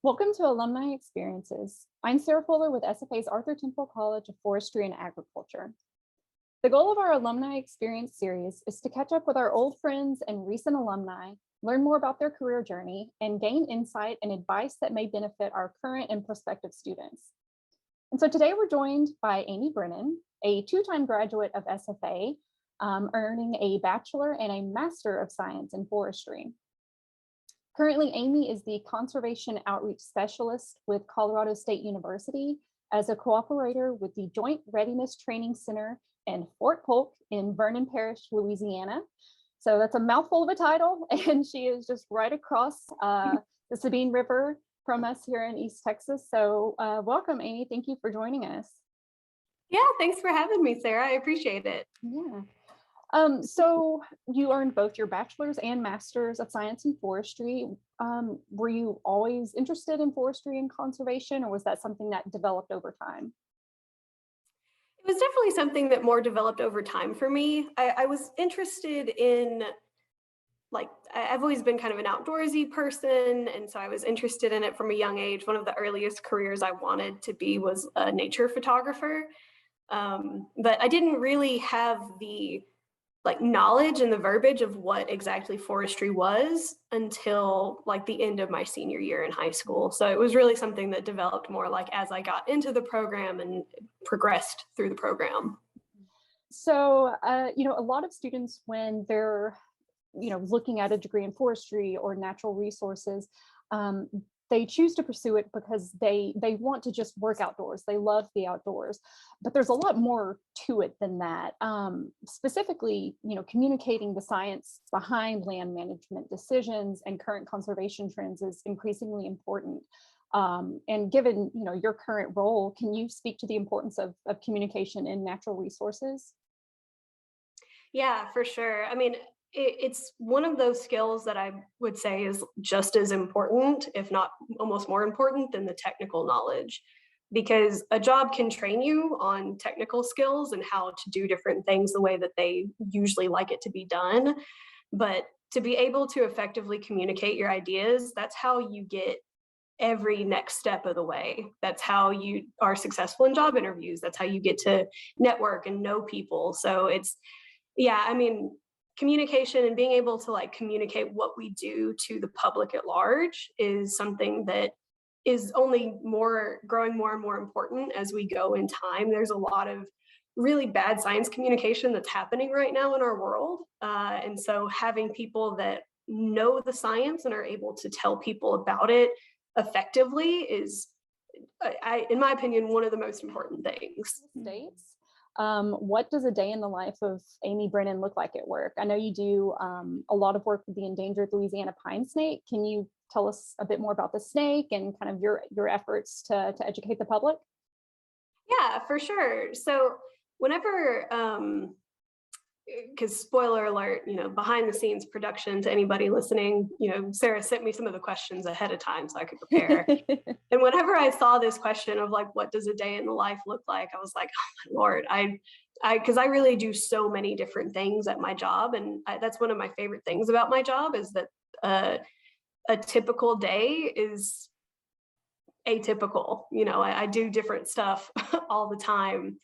Welcome to Alumni Experiences. I'm Sarah Fuller with SFA's Arthur Temple College of Forestry and Agriculture. The goal of our Alumni Experience series is to catch up with our old friends and recent alumni, learn more about their career journey, and gain insight and advice that may benefit our current and prospective students. And so today we're joined by Amy Brennan, a two-time graduate of SFA, earning a Bachelor and a Master of Science in Forestry. Currently, Amy is the Conservation Outreach Specialist with Colorado State University as a cooperator with the Joint Readiness Training Center in Fort Polk in Vernon Parish, Louisiana. So that's a mouthful of a title, and she is just right across the Sabine River from us here in East Texas. So welcome, Amy. Thank you for joining us. Yeah, thanks for having me, Sarah. I appreciate it. Yeah. So you earned both your bachelor's and master's of science in forestry. Were you always interested in forestry and conservation, or was that something that developed over time? It was definitely something that more developed over time for me. I was interested in, I've always been kind of an outdoorsy person, and so I was interested in it from a young age. One of the earliest careers I wanted to be was a nature photographer, but I didn't really have the knowledge and the verbiage of what exactly forestry was until the end of my senior year in high school. So it was really something that developed more as I got into the program and progressed through the program. So, a lot of students, when they're, looking at a degree in forestry or natural resources, they choose to pursue it because they want to just work outdoors. They love the outdoors, but there's a lot more to it than that. Specifically, communicating the science behind land management decisions and current conservation trends is increasingly important. And given, your current role, can you speak to the importance of communication in natural resources? Yeah, for sure. I mean, it's one of those skills that I would say is just as important, if not almost more important than the technical knowledge, because a job can train you on technical skills and how to do different things the way that they usually like it to be done. But to be able to effectively communicate your ideas, that's how you get every next step of the way. That's how you are successful in job interviews. That's how you get to network and know people. So communication and being able to communicate what we do to the public at large is something that is only growing more and more important as we go in time. There's a lot of really bad science communication that's happening right now in our world. And so having people that know the science and are able to tell people about it effectively is, in my opinion, one of the most important things. States. What does a day in the life of Amy Brennan look like at work? I know you do a lot of work with the endangered Louisiana pine snake. Can you tell us a bit more about the snake and kind of your efforts to educate the public? Yeah, for sure. So whenever, because spoiler alert, behind the scenes production to anybody listening, Sarah sent me some of the questions ahead of time so I could prepare. And whenever I saw this question of what does a day in the life look like, I was like, oh my Lord, because I really do so many different things at my job. And that's one of my favorite things about my job is that a typical day is atypical. I do different stuff all the time.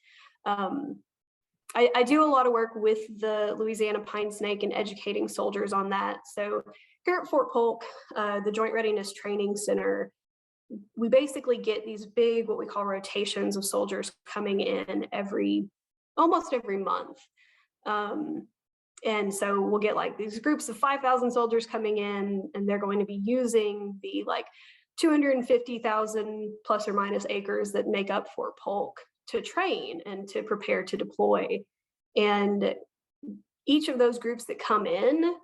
I do a lot of work with the Louisiana pine snake and educating soldiers on that. So here at Fort Polk, the Joint Readiness Training Center, we basically get these big, what we call rotations of soldiers coming in almost every month. And so we'll get these groups of 5,000 soldiers coming in, and they're going to be using the 250,000 plus or minus acres that make up Fort Polk to train and to prepare to deploy. And each of those groups that come in,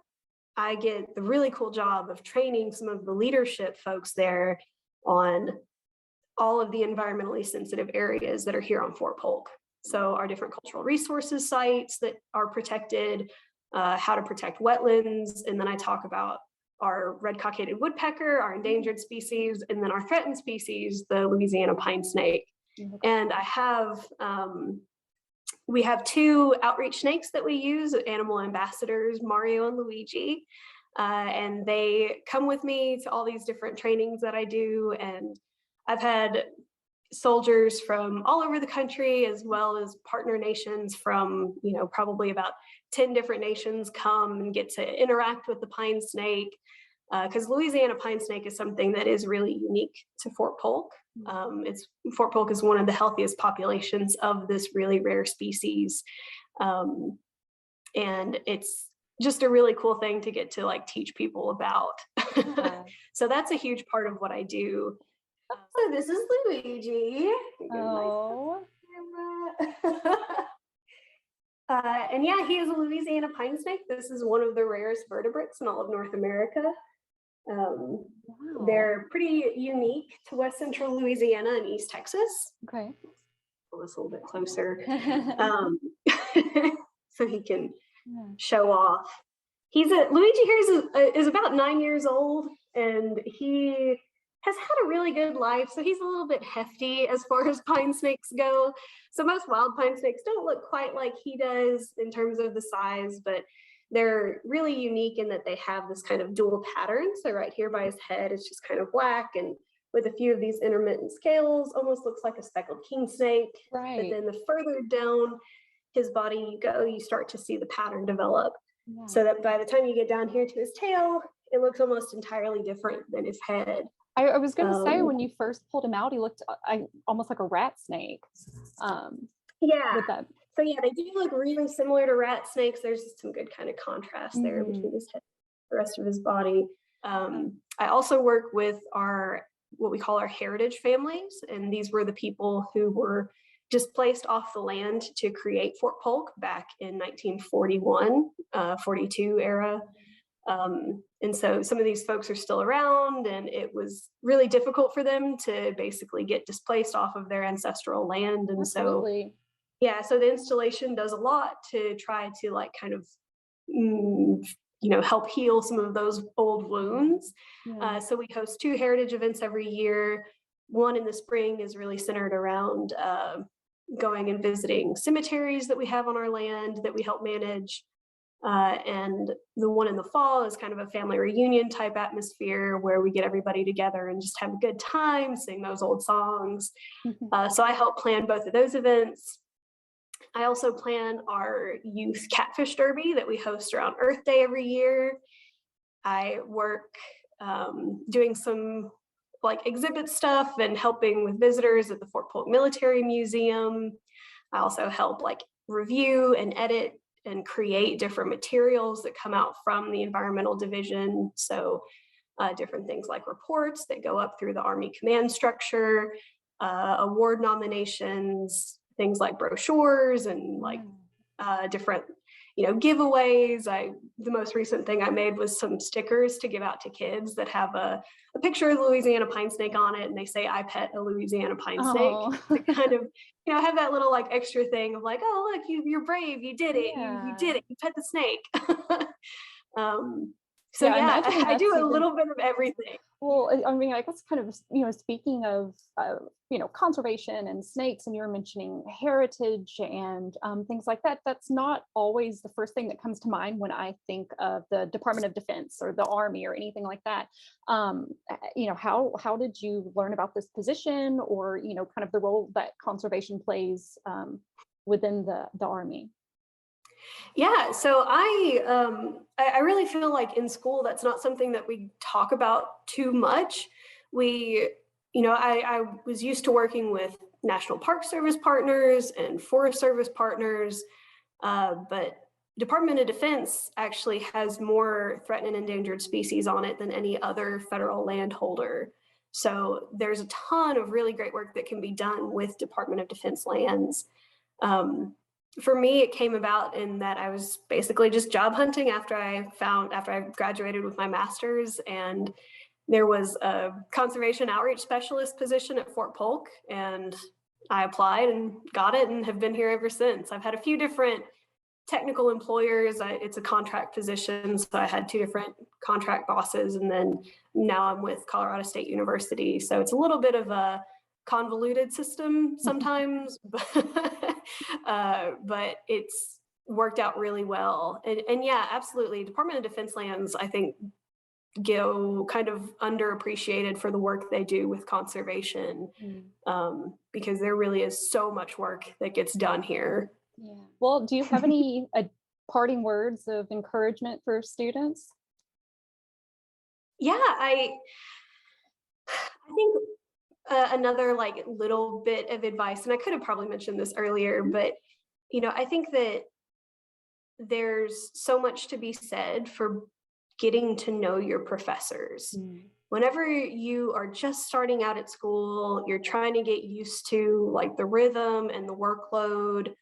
I get the really cool job of training some of the leadership folks there on all of the environmentally sensitive areas that are here on Fort Polk. So our different cultural resources sites that are protected, how to protect wetlands, and then I talk about our red-cockaded woodpecker, our endangered species, and then our threatened species, the Louisiana pine snake. And we have two outreach snakes that we use, animal ambassadors, Mario and Luigi. and they come with me to all these different trainings that I do. And I've had soldiers from all over the country, as well as partner nations from, probably about 10 different nations come and get to interact with the pine snake. Because Louisiana pine snake is something that is really unique to Fort Polk. Fort Polk is one of the healthiest populations of this really rare species. And it's just a really cool thing to get to like teach people about. Yeah. So that's a huge part of what I do. So this is Luigi. Oh. And yeah, he is a Louisiana pine snake. This is one of the rarest vertebrates in all of North America. Wow. They're pretty unique to West Central Louisiana and East Texas. Okay. Pull this a little bit closer so he can Yeah. show off. Luigi here is about 9 years old, and he has had a really good life. So he's a little bit hefty as far as pine snakes go. So most wild pine snakes don't look quite like he does in terms of the size, but they're really unique in that they have this kind of dual pattern. So right here by his head, it's just kind of black, and with a few of these intermittent scales, almost looks like a speckled king snake. Right. But then the further down his body you go, you start to see the pattern develop. Yeah. So that by the time you get down here to his tail, it looks almost entirely different than his head. I was going to say, when you first pulled him out, he looked almost like a rat snake. Yeah. With that. So yeah, they do look really similar to rat snakes. There's just some good kind of contrast there between his head and the rest of his body. I also work with what we call our heritage families, and these were the people who were displaced off the land to create Fort Polk back in 1941, 42 era. And so some of these folks are still around, and it was really difficult for them to basically get displaced off of their ancestral land. And Absolutely. so the installation does a lot to try to like kind of, help heal some of those old wounds. Yeah. So we host 2 heritage events every year. One in the spring is really centered around going and visiting cemeteries that we have on our land that we help manage. And the one in the fall is kind of a family reunion type atmosphere where we get everybody together and just have a good time, sing those old songs. So I help plan both of those events. I also plan our youth catfish derby that we host around Earth Day every year. I work doing some like exhibit stuff and helping with visitors at the Fort Polk Military Museum. I also help like review and edit and create different materials that come out from the environmental division. So different things like reports that go up through the Army command structure, award nominations, things like brochures and like different, giveaways. The most recent thing I made was some stickers to give out to kids that have a picture of the Louisiana pine snake on it, and they say, "I pet a Louisiana pine snake," to kind of, have that little like extra thing of like, "Oh, look, you're brave, you did it, you did it, you pet the snake." I do a little bit of everything. Well, I mean, I guess kind of, speaking of, conservation and snakes, and you were mentioning heritage and things like that, that's not always the first thing that comes to mind when I think of the Department of Defense or the Army or anything like that. How did you learn about this position, or, kind of the role that conservation plays within the Army? Yeah, so I really feel like in school that's not something that we talk about too much. I was used to working with National Park Service partners and Forest Service partners, but Department of Defense actually has more threatened and endangered species on it than any other federal landholder. So there's a ton of really great work that can be done with Department of Defense lands. For me, it came about in that I was basically just job hunting after I graduated with my master's, and there was a conservation outreach specialist position at Fort Polk, and I applied and got it and have been here ever since. I've had a few different technical employers. It's a contract position, so I had 2 different contract bosses, and then now I'm with Colorado State University. So it's a little bit of a convoluted system sometimes, but worked out really well. And yeah, absolutely. Department of Defense lands, I think, go kind of underappreciated for the work they do with conservation, because there really is so much work that gets done here. Yeah. Well, do you have any parting words of encouragement for students? Yeah, I think another like little bit of advice, and I could have probably mentioned this earlier, but I think that there's so much to be said for getting to know your professors. Whenever you are just starting out at school, you're trying to get used to like the rhythm and the workload.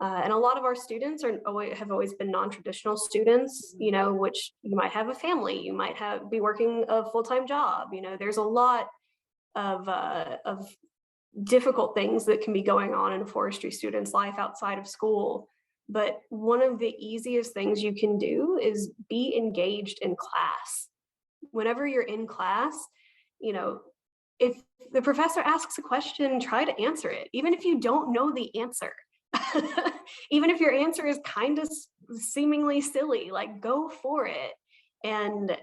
And a lot of our students have always been non-traditional students, which you might have a family, you might be working a full-time job. There's a lot of difficult things that can be going on in a forestry student's life outside of school. But one of the easiest things you can do is be engaged in class. Whenever you're in class, if the professor asks a question, try to answer it, even if you don't know the answer. Even if your answer is kind of seemingly silly, like go for it. And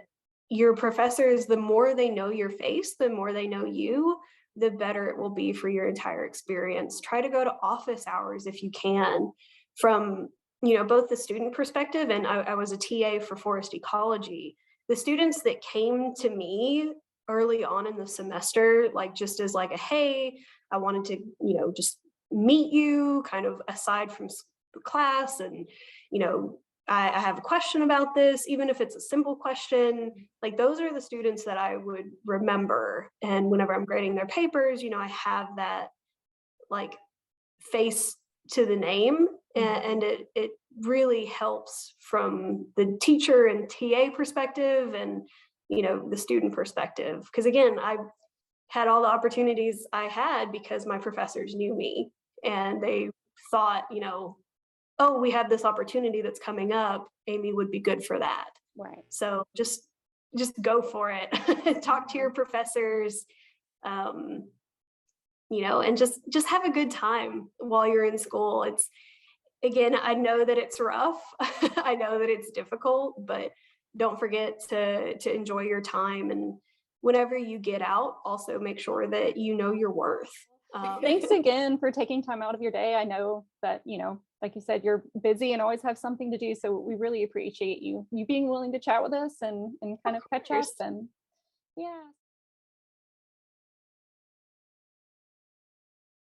your professors, the more they know your face, the more they know you, the better it will be for your entire experience. Try to go to office hours if you can, from both the student perspective, and I was a TA for forest ecology. The students that came to me early on in the semester, like just as like a, hey, I wanted to just meet you kind of aside from class, and I have a question about this, even if it's a simple question. Like those are the students that I would remember, and whenever I'm grading their papers, I have that like face to the name, and it really helps from the teacher and TA perspective, and the student perspective, because again, I had all the opportunities I had because my professors knew me, and they thought, oh, we have this opportunity that's coming up, Amy would be good for that. Right. So just go for it. Talk to your professors, and just have a good time while you're in school. Again, I know that it's rough. I know that it's difficult, but don't forget to enjoy your time. And whenever you get out, also make sure that you know your worth. Thanks again for taking time out of your day. I know that, like you said, you're busy and always have something to do. So we really appreciate you being willing to chat with us and kind of catch up. And yeah.